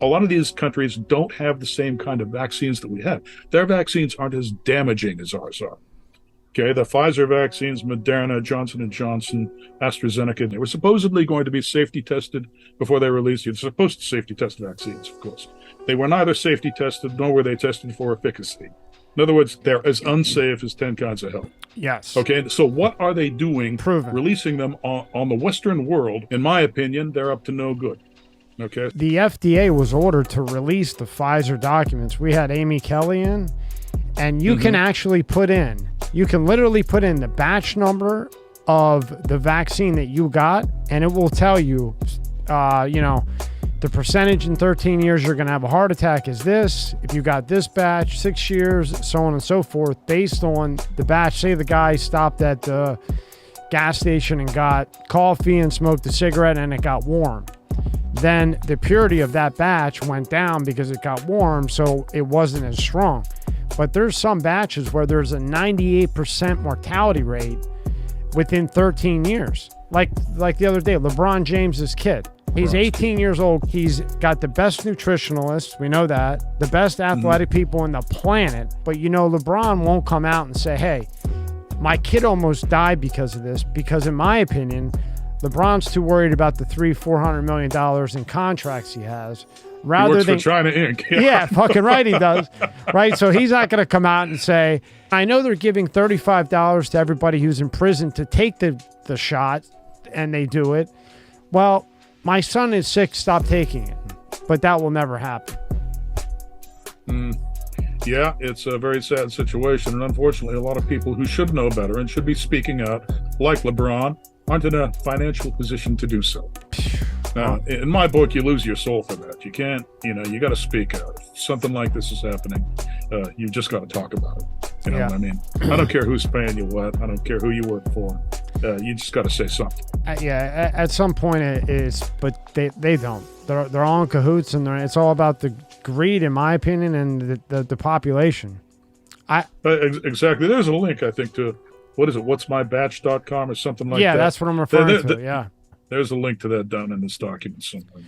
A lot of these countries don't have the same kind of vaccines that we have. Their vaccines aren't as damaging as ours are. Okay, the Pfizer vaccines, Moderna, Johnson and Johnson, AstraZeneca, they were supposedly going to be safety tested before they released it. They're supposed to safety test vaccines, of course. They were neither safety tested nor were they tested for efficacy. In other words, they're as unsafe as 10 kinds of hell. Yes. Okay, so what are they doing? Proven. Releasing them on the Western world? In my opinion, they're up to no good. Okay. The FDA was ordered to release the Pfizer documents. We had Amy Kelly in, and you can actually you can literally put in the batch number of the vaccine that you got, and it will tell you, the percentage in 13 years you're going to have a heart attack is this. If you got this batch, 6 years, so on and so forth, based on the batch. Say the guy stopped at the gas station and got coffee and smoked a cigarette and it got warm. Then the purity of that batch went down because it got warm, so it wasn't as strong. But there's some batches where there's a 98% mortality rate within 13 years. Like the other day, LeBron James's kid. He's 18 years old. He's got the best nutritionalists. We know that. The best athletic people on the planet. But, LeBron won't come out and say, hey, my kid almost died because of this. Because in my opinion, LeBron's too worried about the $400 million in contracts he has. Rather he works than for China Inc. Yeah, fucking right he does. Right? So he's not going to come out and say, I know they're giving $35 to everybody who's in prison to take the shot, and they do it. Well, my son is sick, stop taking it. But that will never happen. Yeah, it's a very sad situation. And unfortunately, a lot of people who should know better and should be speaking out, like LeBron, aren't in a financial position to do so. Now, in my book, you lose your soul for that. You can't, you got to speak out. If something like this is happening, you just got to talk about it. You know what I mean? I don't care who's paying you what. I don't care who you work for. You just got to say something. At some point it is, but they don't. They're all in cahoots, and it's all about the greed, in my opinion, and the population. Exactly. There's a link, I think, to, what is it, whatsmybatch.com or something like that. Yeah, that's what I'm referring to, yeah. There's a link to that down in this document somewhere.